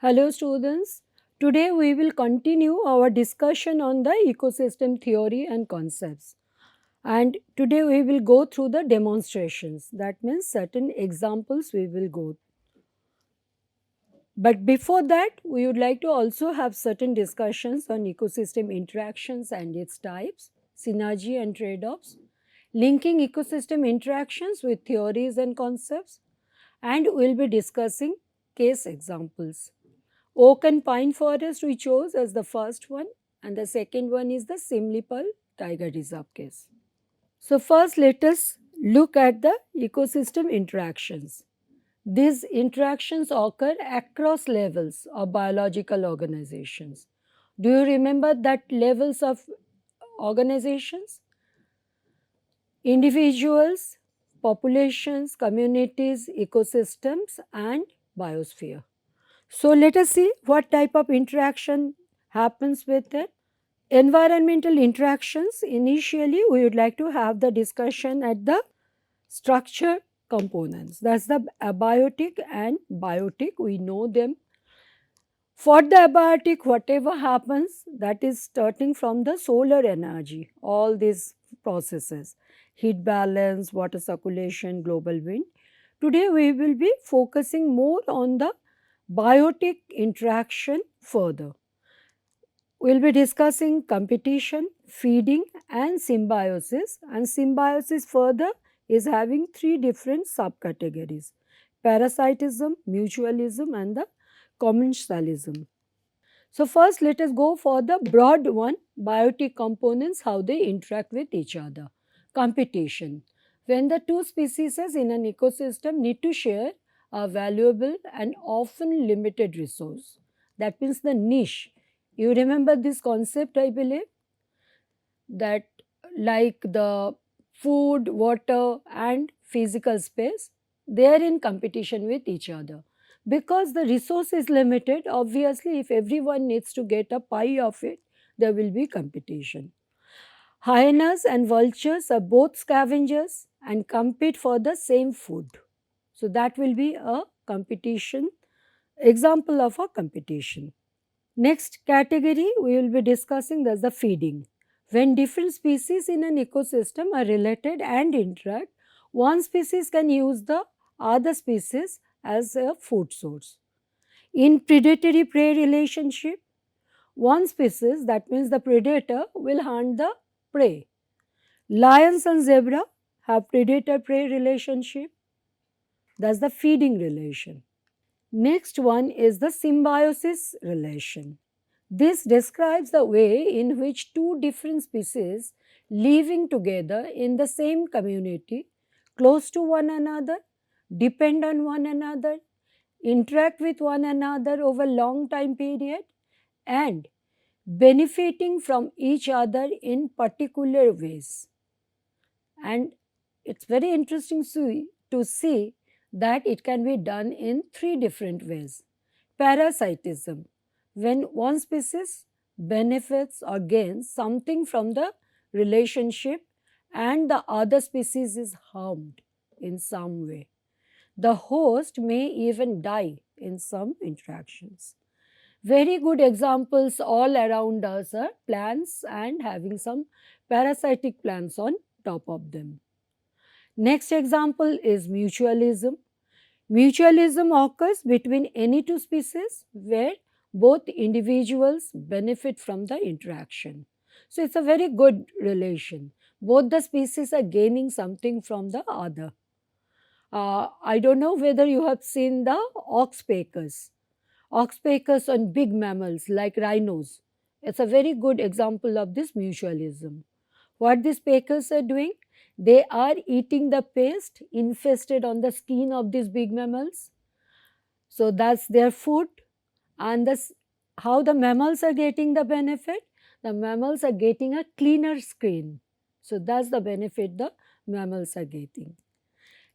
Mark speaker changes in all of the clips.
Speaker 1: Hello students, today we will continue our discussion on the ecosystem theory and concepts. And today we will go through the demonstrations. That means certain examples we will go. But before that, we would like to also have certain discussions on ecosystem interactions and its types, synergy and trade-offs, linking ecosystem interactions with theories and concepts, and we will be discussing case examples. Oak and pine forest we chose as the first one, and the second one is the Simlipal tiger reserve case. So first let us look at the ecosystem interactions. These interactions occur across levels of biological organizations. Do you remember that levels of organizations? Individuals, populations, communities, ecosystems and biosphere. So let us see what type of interaction happens with it. Environmental interactions, initially we would like to have the discussion at the structure components. That's the abiotic and biotic, we know them. For the abiotic, whatever happens, that is starting from the solar energy, all these processes, heat balance, water circulation, global wind. Today we will be focusing more on the biotic interaction further. We will be discussing competition, feeding and symbiosis, and symbiosis further is having three different subcategories: parasitism, mutualism and the commensalism. So first let us go for the broad one, biotic components, how they interact with each other. Competition. When the two species in an ecosystem need to share a valuable and often limited resource. That means the niche. You remember this concept, I believe, that like the food, water and physical space, they are in competition with each other. Because the resource is limited, obviously if everyone needs to get a pie of it, there will be competition. Hyenas and vultures are both scavengers and compete for the same food. So that will be a competition, example of a competition. Next category we will be discussing, that's the feeding. When different species in an ecosystem are related and interact, one species can use the other species as a food source. In predatory prey relationship, one species, that means the predator, will hunt the prey. Lions and zebra have predator prey relationship, that's the feeding relation. Next one is the symbiosis relation. This describes the way in which two different species living together in the same community, close to one another, depend on one another, interact with one another over long time period and benefiting from each other in particular ways. And it's very interesting to see that it can be done in three different ways. Parasitism, when one species benefits or gains something from the relationship and the other species is harmed in some way. The host may even die in some interactions. Very good examples all around us are plants and having some parasitic plants on top of them. Next example is mutualism. Mutualism occurs between any two species where both individuals benefit from the interaction. So it's a very good relation. Both the species are gaining something from the other. I don't know whether you have seen the oxpeckers. Oxpeckers on big mammals like rhinos. It's a very good example of this mutualism. What these peckers are doing? They are eating the pest infested on the skin of these big mammals. So that's their food. And this, how the mammals are getting the benefit? The mammals are getting a cleaner skin. So that's the benefit the mammals are getting.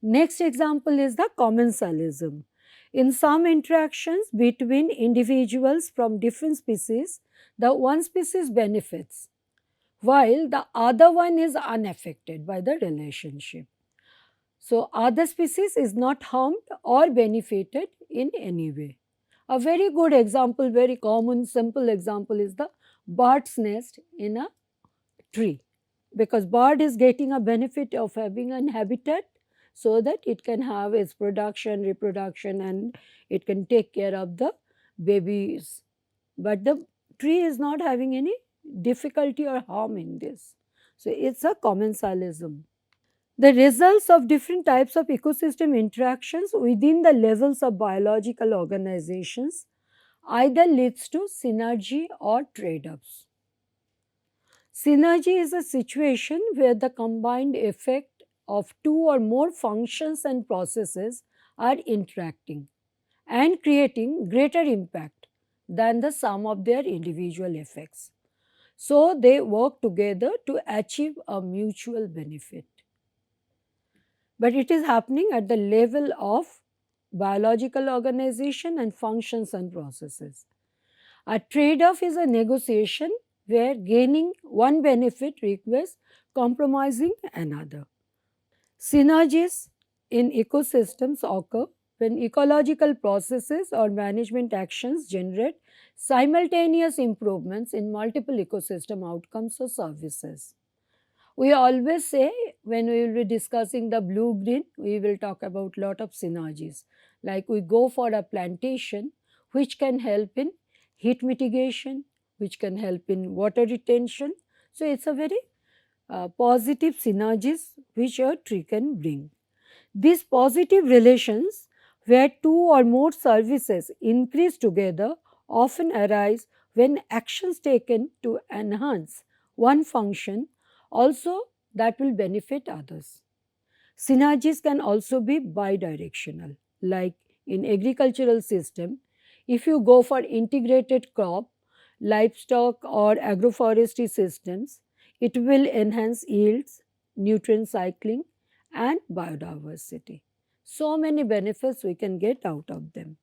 Speaker 1: Next example is the commensalism. In some interactions between individuals from different species, the one species benefits while the other one is unaffected by the relationship. So, other species is not harmed or benefited in any way. A very good example, very common, simple example is the bird's nest in a tree, because bird is getting a benefit of having an habitat so that it can have its production, reproduction, and it can take care of the babies. But the tree is not having any difficulty or harm in this. So it's a commensalism. The results of different types of ecosystem interactions within the levels of biological organizations either leads to synergy or trade-offs. Synergy is a situation where the combined effect of two or more functions and processes are interacting and creating greater impact than the sum of their individual effects. So they work together to achieve a mutual benefit. But it is happening at the level of biological organization and functions and processes. A trade off is a negotiation where gaining one benefit requires compromising another. Synergies in ecosystems occur when ecological processes or management actions generate simultaneous improvements in multiple ecosystem outcomes or services. We always say, when we will be discussing the blue green, we will talk about lot of synergies. Like we go for a plantation which can help in heat mitigation, which can help in water retention. So it's a very positive synergies which a tree can bring. These positive relations, where two or more services increase together, often arise when actions taken to enhance one function also that will benefit others. Synergies can also be bidirectional, like in agricultural system, if you go for integrated crop, livestock or agroforestry systems, it will enhance yields, nutrient cycling and biodiversity. So many benefits we can get out of them.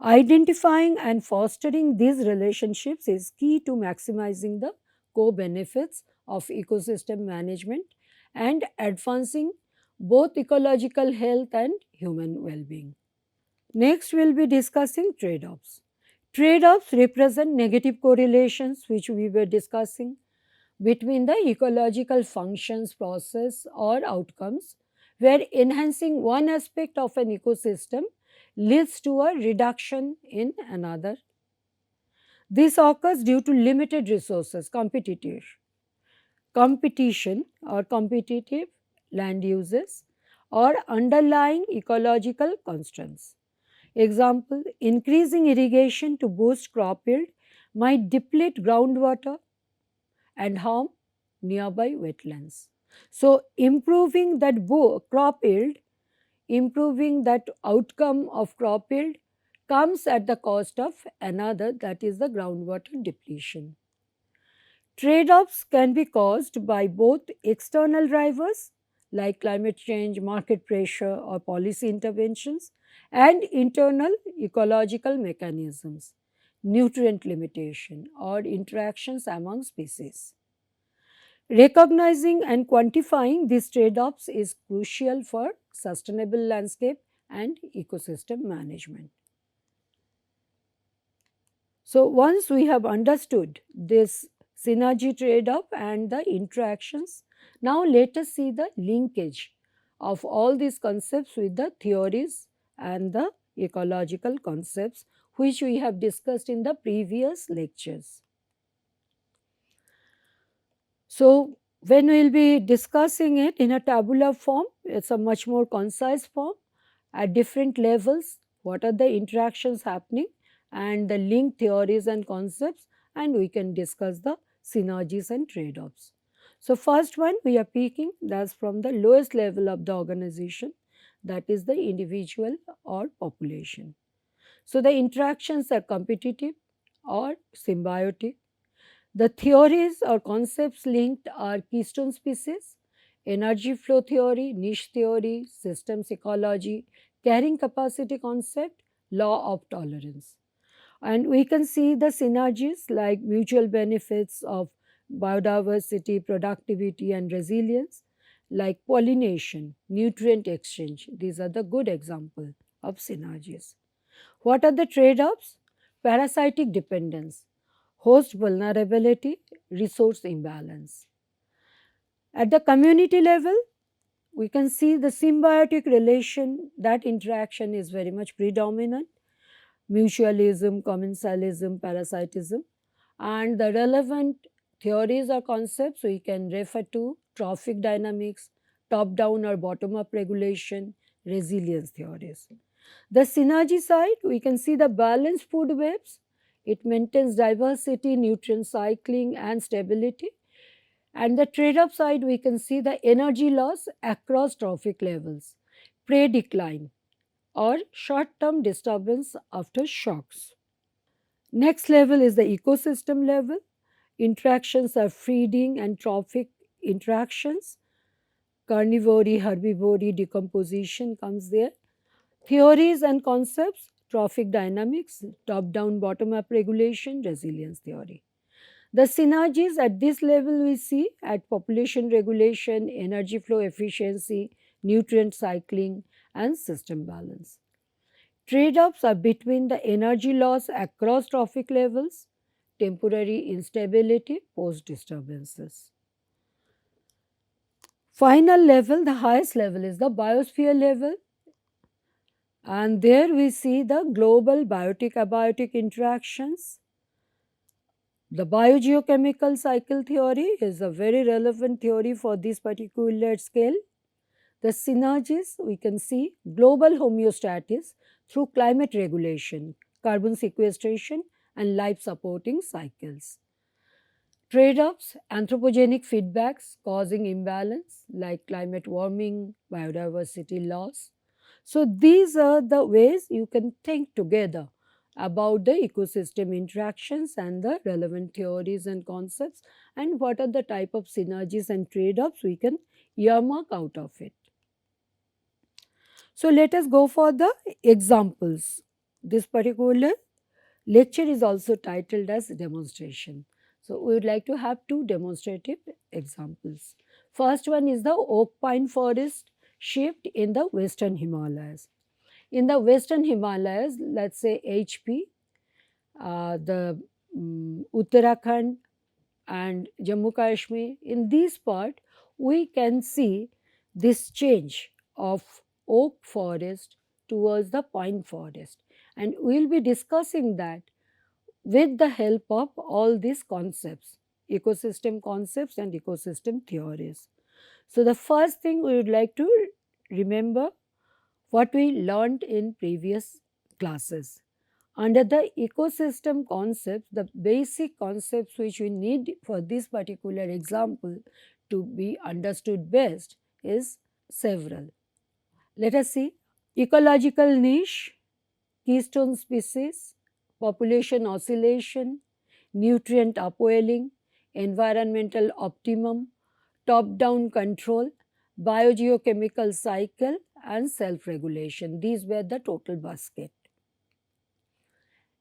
Speaker 1: Identifying and fostering these relationships is key to maximizing the co-benefits of ecosystem management and advancing both ecological health and human well-being. Next, we will be discussing trade-offs. Trade-offs represent negative correlations which we were discussing between the ecological functions, process or outcomes, where enhancing one aspect of an ecosystem leads to a reduction in another. This occurs due to limited resources, competition or competitive land uses or underlying ecological constraints. Example, increasing irrigation to boost crop yield might deplete groundwater and harm nearby wetlands. So, improving that crop yield, improving that outcome of crop yield comes at the cost of another, that is the groundwater depletion. Trade-offs can be caused by both external drivers like climate change, market pressure or policy interventions, and internal ecological mechanisms, nutrient limitation or interactions among species. Recognizing and quantifying these trade-offs is crucial for sustainable landscape and ecosystem management. So, once we have understood this synergy trade-off and the interactions, now let us see the linkage of all these concepts with the theories and the ecological concepts which we have discussed in the previous lectures. So, when we will be discussing it in a tabular form, it is a much more concise form at different levels, what are the interactions happening and the link theories and concepts, and we can discuss the synergies and trade-offs. So, first one we are picking, that is from the lowest level of the organization, that is the individual or population. So, the interactions are competitive or symbiotic. The theories or concepts linked are keystone species, energy flow theory, niche theory, systems ecology, carrying capacity concept, law of tolerance. And we can see the synergies like mutual benefits of biodiversity, productivity and resilience, like pollination, nutrient exchange. These are the good example of synergies. What are the trade-offs? Parasitic dependence, host vulnerability, resource imbalance. At the community level, we can see the symbiotic relation, that interaction is very much predominant, mutualism, commensalism, parasitism, and the relevant theories or concepts we can refer to trophic dynamics, top down or bottom up regulation, resilience theories. The synergy side, we can see the balanced food webs. It maintains diversity, nutrient cycling, and stability. And the trade-off side, we can see the energy loss across trophic levels, prey decline, or short-term disturbance after shocks. Next level is the ecosystem level. Interactions are feeding and trophic interactions. Carnivory, herbivory, decomposition comes there. Theories and concepts, trophic dynamics, top-down, bottom-up regulation, resilience theory. The synergies at this level we see at population regulation, energy flow efficiency, nutrient cycling, and system balance. Trade-offs are between the energy loss across trophic levels, temporary instability, post-disturbances. Final level, the highest level is the biosphere level, and there we see the global biotic-abiotic interactions. The biogeochemical cycle theory is a very relevant theory for this particular scale. The synergies, we can see global homeostasis through climate regulation, carbon sequestration, and life supporting cycles. Trade-offs, anthropogenic feedbacks causing imbalance like climate warming, biodiversity loss. So these are the ways you can think together about the ecosystem interactions and the relevant theories and concepts, and what are the type of synergies and trade-offs we can earmark out of it. So let us go for the examples. This particular lecture is also titled as demonstration. So we would like to have two demonstrative examples. First one is the oak pine forest shift in the western Himalayas. In the western Himalayas, let's say HP, the Uttarakhand and Jammu Kashmir, in this part we can see this change of oak forest towards the pine forest, and we will be discussing that with the help of all these concepts, ecosystem concepts and ecosystem theories. So the first thing we would like to remember what we learned in previous classes. Under the ecosystem concepts, the basic concepts which we need for this particular example to be understood best is several. Let us see. Ecological niche, keystone species, population oscillation, nutrient upwelling, environmental optimum, top-down control, biogeochemical cycle, and self-regulation. These were the total basket.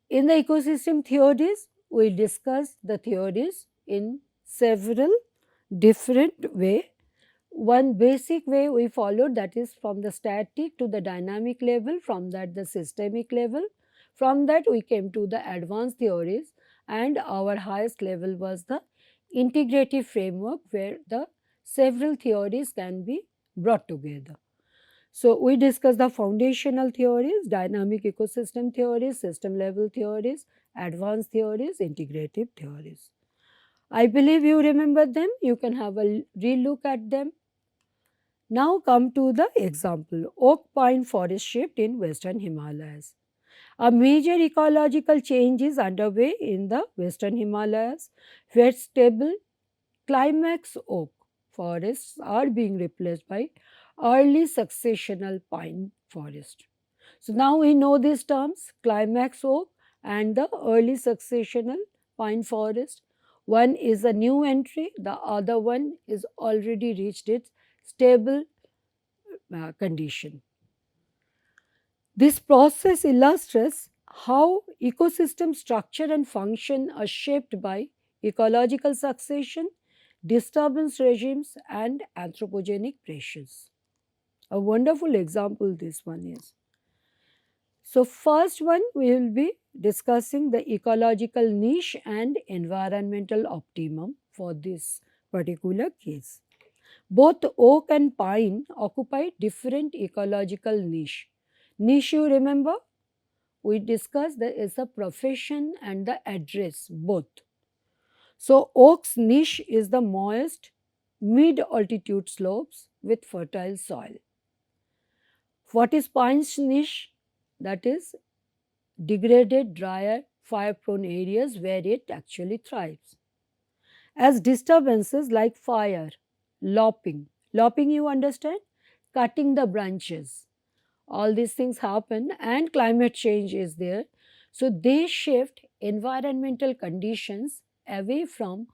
Speaker 1: In the ecosystem theories, we discussed the theories in several different ways. One basic way we followed, that is from the static to the dynamic level, from that the systemic level, from that we came to the advanced theories, and our highest level was the integrative framework where the several theories can be brought together. So we discussed the foundational theories, dynamic ecosystem theories, system level theories, advanced theories, integrative theories. I believe you remember them. You can have a relook at them. Now come to the example, oak pine forest shift in western Himalayas. A major ecological change is underway in the western Himalayas where stable climax oak forests are being replaced by early successional pine forest. So now we know these terms, climax oak and the early successional pine forest. One is a new entry, the other one is already reached its stable condition. This process illustrates how ecosystem structure and function are shaped by ecological succession, disturbance regimes, and anthropogenic pressures. A wonderful example this one is. So, first one we will be discussing the ecological niche and environmental optimum for this particular case. Both oak and pine occupy different ecological niche. Niche, you remember? We discussed there is a profession and the address both. So, oak's niche is the moist, mid altitude slopes with fertile soil. What is pine's niche? That is degraded, drier, fire prone areas where it actually thrives. As disturbances like fire, lopping, you understand? Cutting the branches. All these things happen, and climate change is there. So, they shift environmental conditions away from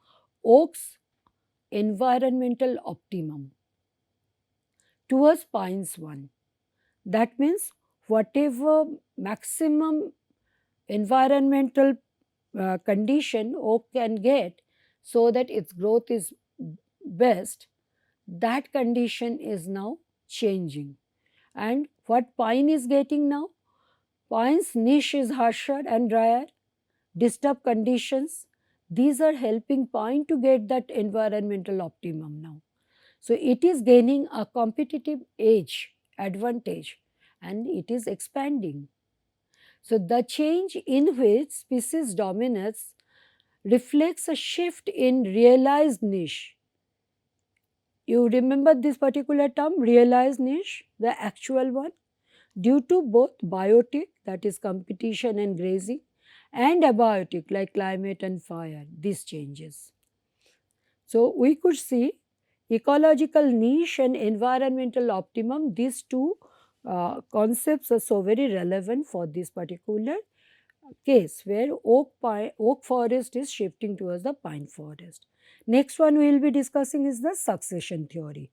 Speaker 1: oak's environmental optimum towards pine's one. That means whatever maximum environmental condition oak can get so that its growth is best, that condition is now changing. And what pine is getting now? Pine's niche is harsher and drier, disturbed conditions. These are helping pine to get that environmental optimum now. So it is gaining a competitive edge, advantage, and it is expanding. So the change in which species dominates reflects a shift in realized niche. You remember this particular term, realized niche, the actual one? Due to both biotic, that is competition and grazing, and abiotic, like climate and fire, these changes. So we could see ecological niche and environmental optimum, these two concepts are so very relevant for this particular case where oak forest is shifting towards the pine forest. Next one we will be discussing is the succession theory.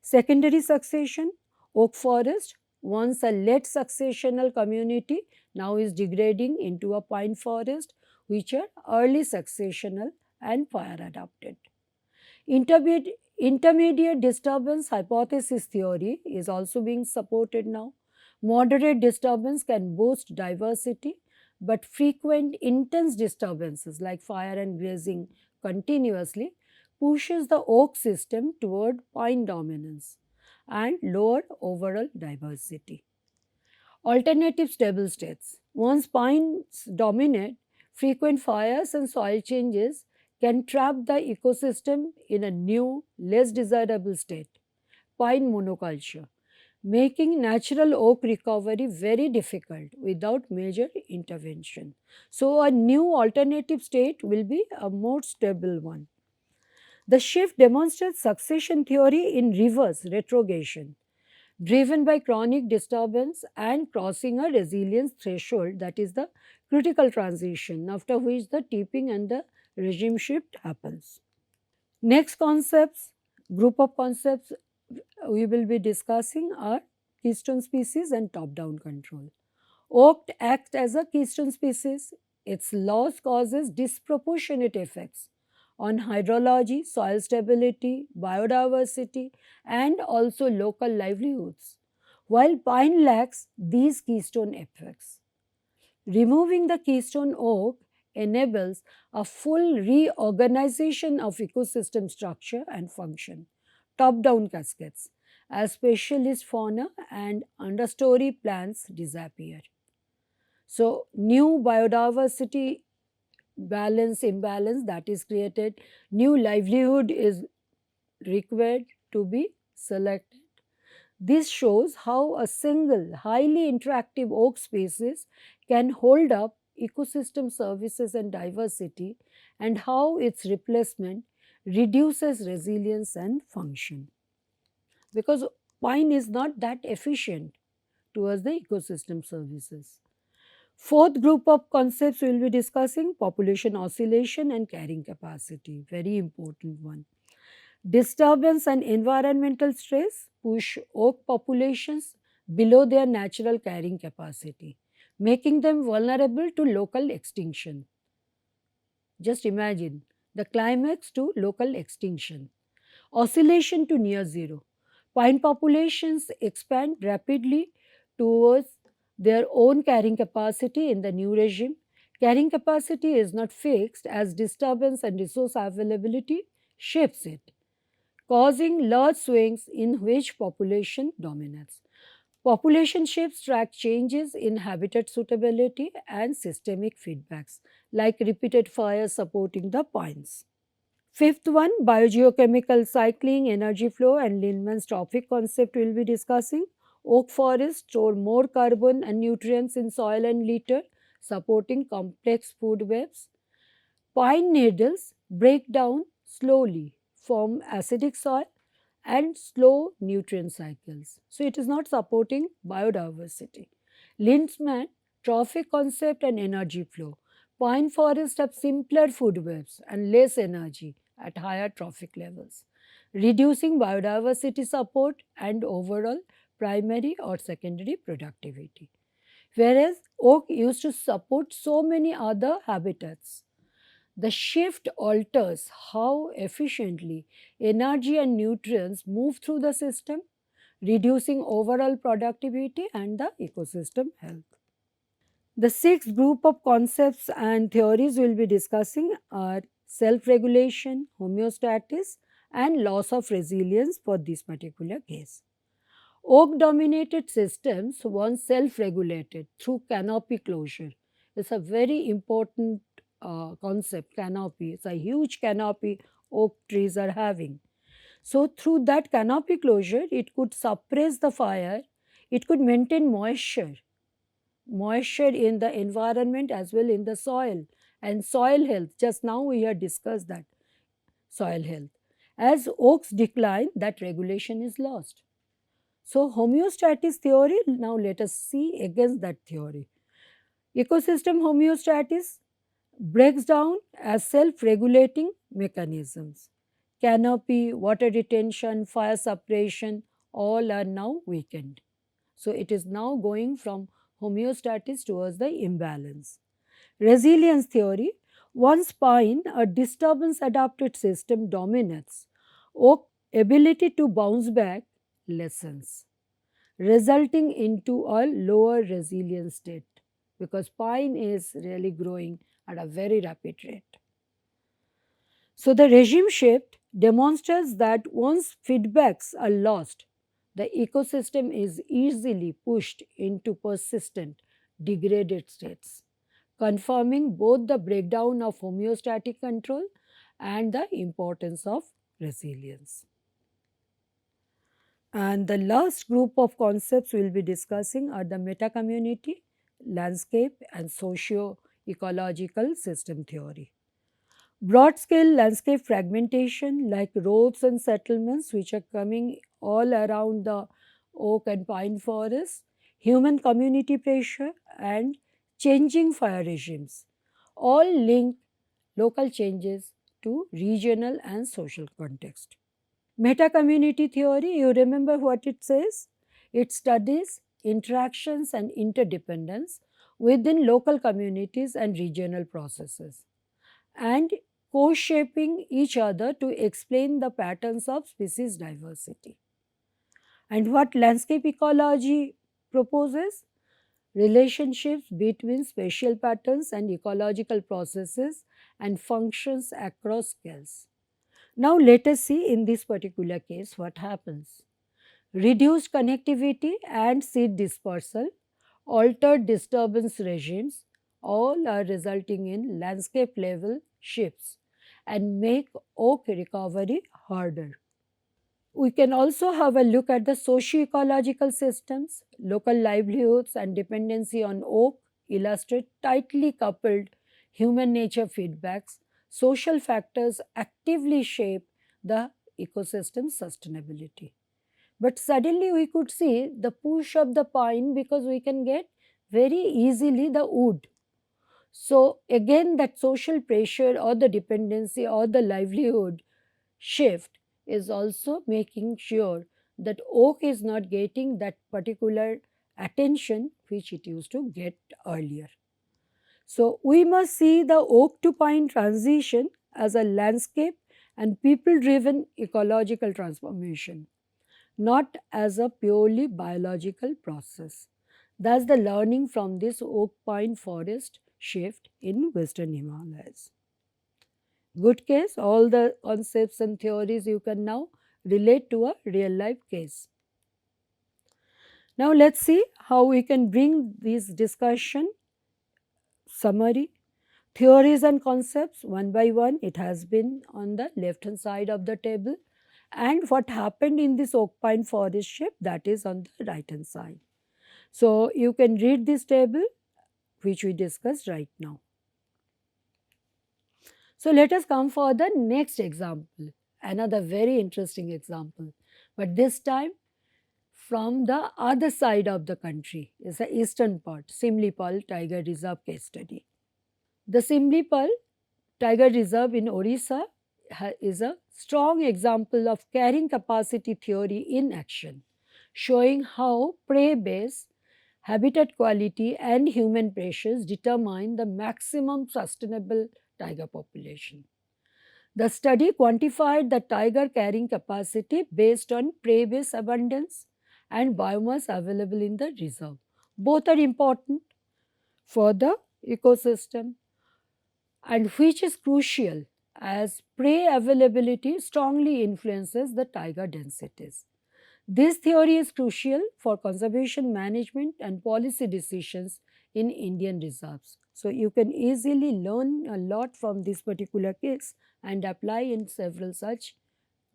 Speaker 1: Secondary succession, oak forest, once a late successional community, now is degrading into a pine forest, which are early successional and fire adapted. Intermediate disturbance hypothesis theory is also being supported now. Moderate disturbance can boost diversity, but frequent intense disturbances like fire and grazing continuously pushes the oak system toward pine dominance and lower overall diversity. Alternative stable states. Once pines dominate, frequent fires and soil changes can trap the ecosystem in a new, less desirable state, pine monoculture, making natural oak recovery very difficult without major intervention. So, a new alternative state will be a more stable one. The shift demonstrates succession theory in reverse retrogression, driven by chronic disturbance and crossing a resilience threshold, that is the critical transition after which the tipping and the regime shift happens. Next concepts, group of concepts we will be discussing are keystone species and top-down control. Oak acts as a keystone species. Its loss causes disproportionate effects on hydrology, soil stability, biodiversity, and also local livelihoods, while pine lacks these keystone effects. Removing the keystone oak enables a full reorganization of ecosystem structure and function, top down cascades, as specialist fauna and understory plants disappear. So, new biodiversity imbalance that is created, new livelihood is required to be selected. This shows how a single highly interactive oak species can hold up ecosystem services and diversity, and how its replacement reduces resilience and function. Because pine is not that efficient towards the ecosystem services. Fourth group of concepts we will be discussing, population oscillation and carrying capacity, very important one. Disturbance and environmental stress push oak populations below their natural carrying capacity, making them vulnerable to local extinction. Just imagine the climax to local extinction. Oscillation to near zero. Pine populations expand rapidly towards their own carrying capacity in the new regime. Carrying capacity is not fixed as disturbance and resource availability shapes it, causing large swings in which population dominates. Population shifts track changes in habitat suitability and systemic feedbacks, like repeated fires supporting the pines. Fifth one, biogeochemical cycling, energy flow, and Lindeman's trophic concept we'll be discussing. Oak forests store more carbon and nutrients in soil and litter, supporting complex food webs. Pine needles break down slowly, form acidic soil, and slow nutrient cycles. So it is not supporting biodiversity. Lindsman, trophic concept and energy flow. Pine forests have simpler food webs and less energy at higher trophic levels, reducing biodiversity support and overall primary or secondary productivity. Whereas oak used to support so many other habitats, the shift alters how efficiently energy and nutrients move through the system, reducing overall productivity and the ecosystem health. The sixth group of concepts and theories we'll be discussing are self regulation, homeostasis, and loss of resilience for this particular case. Oak dominated systems once self regulated through canopy closure. It's a very important concept, canopy. It's a huge canopy oak trees are having. So, through that canopy closure, it could suppress the fire, it could maintain moisture in the environment as well in the soil and soil health. Just now we have discussed that soil health. As oaks decline, that regulation is lost. So, homeostasis theory, now let us see against that theory. Ecosystem homeostasis breaks down as self regulating mechanisms. Canopy, water retention, fire suppression, all are now weakened. So, it is now going from homeostasis towards the imbalance. Resilience theory, once pine, a disturbance adapted system dominates. Oak ability to bounce back lessens, resulting into a lower resilience state because pine is really growing at a very rapid rate. So the regime shift demonstrates that once feedbacks are lost, the ecosystem is easily pushed into persistent degraded states, confirming both the breakdown of homeostatic control and the importance of resilience. And the last group of concepts we will be discussing are the meta community, landscape, and socio ecological system theory. Broad scale landscape fragmentation, like roads and settlements, which are coming all around the oak and pine forests, human community pressure, and changing fire regimes, all link local changes to regional and social context. Meta community theory, you remember what it says? It studies interactions and interdependence within local communities and regional processes and co shaping each other to explain the patterns of species diversity. And what landscape ecology proposes? Relationships between spatial patterns and ecological processes and functions across scales. Now, let us see in this particular case what happens. Reduced connectivity and seed dispersal, altered disturbance regimes, all are resulting in landscape level shifts and make oak recovery harder. We can also have a look at the socio-ecological systems. Local livelihoods and dependency on oak illustrate tightly coupled human nature feedbacks. Social factors actively shape the ecosystem sustainability. But suddenly we could see the push of the pine because we can get very easily the wood. So again that social pressure or the dependency or the livelihood shift is also making sure that oak is not getting that particular attention which it used to get earlier. So we must see the oak to pine transition as a landscape and people driven ecological transformation, not as a purely biological process. Thus, the learning from this oak pine forest shift in Western Himalayas. Good case, all the concepts and theories you can now relate to a real life case. Now, let's see how we can bring this discussion summary. Theories and concepts one by one, it has been on the left hand side of the table, and what happened in this oak pine forest shift, that is on the right hand side. So, you can read this table which we discussed right now. So, let us come for the next example, another very interesting example, but this time from the other side of the country, is the eastern part, Simlipal Tiger Reserve case study. The Simlipal Tiger Reserve in Orissa is a strong example of carrying capacity theory in action, showing how prey base, habitat quality, and human pressures determine the maximum sustainable tiger population. The study quantified the tiger carrying capacity based on prey base abundance and biomass available in the reserve. Both are important for the ecosystem, and which is crucial as prey availability strongly influences the tiger densities. This theory is crucial for conservation management and policy decisions in Indian reserves. So, you can easily learn a lot from this particular case and apply in several such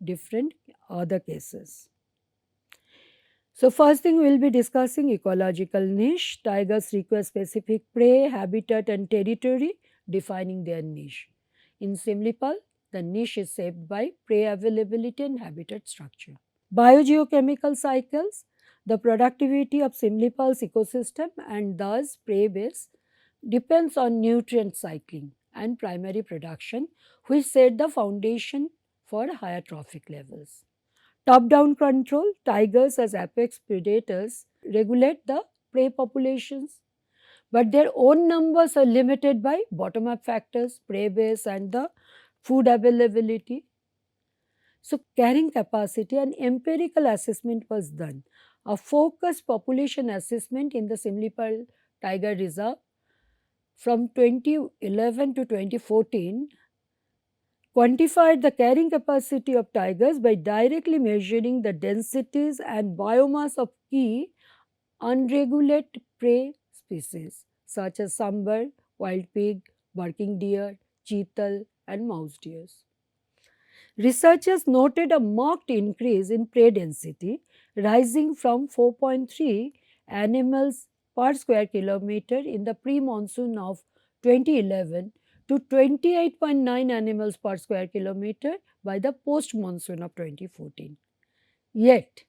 Speaker 1: different other cases. So, first thing we will be discussing ecological niche. Tigers require specific prey, habitat and territory, defining their niche. In Simlipal, the niche is shaped by prey availability and habitat structure. Biogeochemical cycles, the productivity of Simlipal's ecosystem and thus prey base depends on nutrient cycling and primary production, which set the foundation for higher trophic levels. Top-down control, tigers as apex predators regulate the prey populations, but their own numbers are limited by bottom-up factors, prey base and the food availability. So, carrying capacity and empirical assessment was done. A focused population assessment in the Simlipal Tiger Reserve from 2011 to 2014 quantified the carrying capacity of tigers by directly measuring the densities and biomass of key unregulated prey species such as sunbird, wild pig, barking deer, cheetal, and mouse deer. Researchers noted a marked increase in prey density, rising from 4.3 animals per square kilometer in the pre-monsoon of 2011 to 28.9 animals per square kilometer by the post-monsoon of 2014. Yet,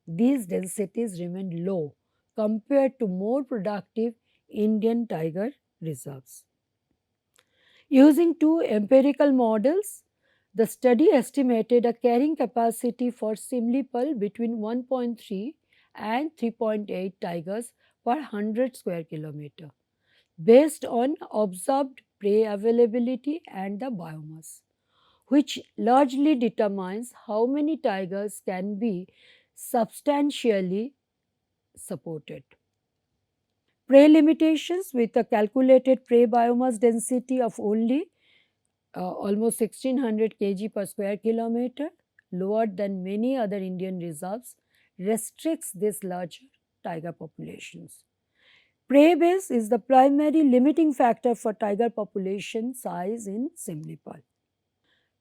Speaker 1: these densities remain low compared to more productive Indian tiger reserves. Using two empirical models, the study estimated a carrying capacity for Simlipal between 1.3 and 3.8 tigers per 100 square kilometer based on observed prey availability and the biomass, which largely determines how many tigers can be substantially supported. Prey limitations with a calculated prey biomass density of only almost 1600 kg per square kilometer, lower than many other Indian reserves, restricts these larger tiger populations. Prey base is the primary limiting factor for tiger population size in Simlipal.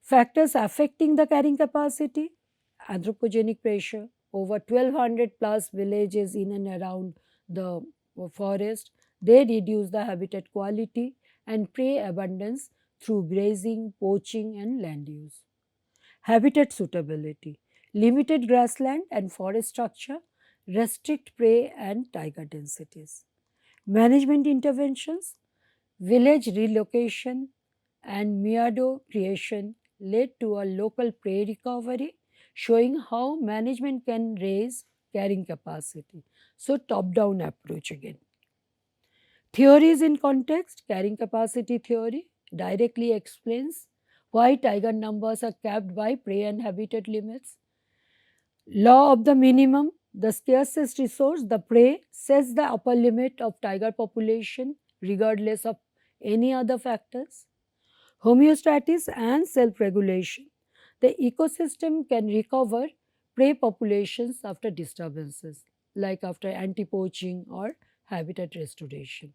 Speaker 1: Factors affecting the carrying capacity, anthropogenic pressure, over 1200 plus villages in and around the forest, they reduce the habitat quality and prey abundance through grazing, poaching and land use. Habitat suitability, limited grassland and forest structure restrict prey and tiger densities. Management interventions, village relocation and meadow creation led to a local prey recovery, showing how management can raise carrying capacity. So, top down approach again. Theories in context, carrying capacity theory directly explains why tiger numbers are capped by prey and habitat limits. Law of the minimum, The scarcest resource, the prey, sets the upper limit of tiger population regardless of any other factors. Homeostasis and self regulation. The ecosystem can recover prey populations after disturbances, like after anti poaching or habitat restoration,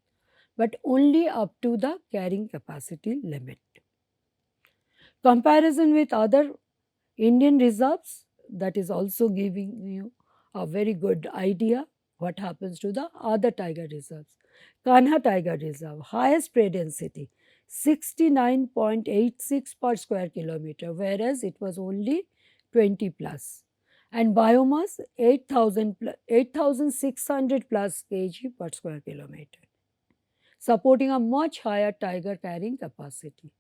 Speaker 1: but only up to the carrying capacity limit. Comparison with other Indian reserves, that is also giving you a very good idea what happens to the other tiger reserves. Kanha Tiger Reserve, highest prey density 69.86 per square kilometer, whereas it was only 20 plus. And biomass 8,600 plus kg per square kilometer, supporting a much higher tiger carrying capacity.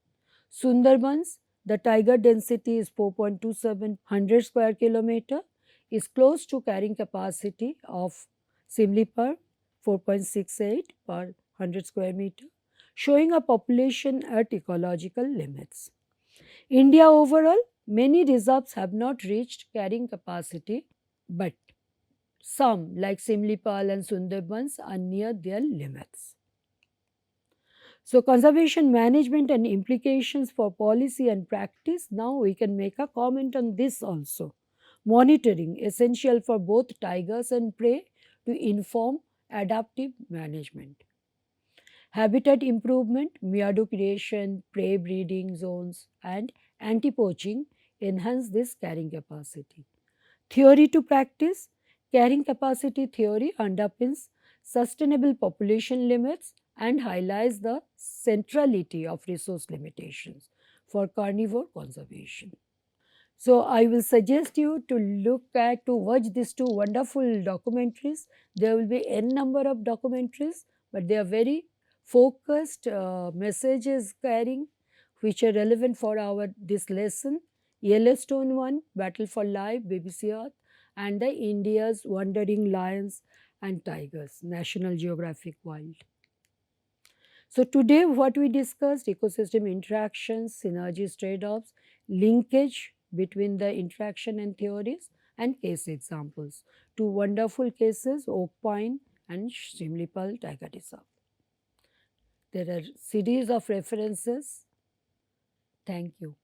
Speaker 1: Sundarbans, the tiger density is 4.27 square kilometer, is close to carrying capacity of Simlipur 4.68 per 100 square meter, showing a population at ecological limits. India overall, many reserves have not reached carrying capacity, but some like Simlipal and Sundarbans are near their limits. So, conservation management and implications for policy and practice. Now, we can make a comment on this also. Monitoring, essential for both tigers and prey to inform adaptive management. Habitat improvement, meadow creation, prey breeding zones, and anti poaching enhance this carrying capacity. Theory to practice, carrying capacity theory underpins sustainable population limits and highlights the centrality of resource limitations for carnivore conservation. So, I will suggest you to to watch these two wonderful documentaries. There will be n number of documentaries, but they are very focused messages carrying, which are relevant for our this lesson. Yellowstone one, Battle for Life, BBC Earth, and the India's Wandering Lions and Tigers, National Geographic Wild. So today what we discussed, ecosystem interactions, synergies, trade-offs, linkage between the interaction and theories, and case examples. Two wonderful cases, Oak Pine and Shimlipal Tiger Reserve. There are series of references. Thank you.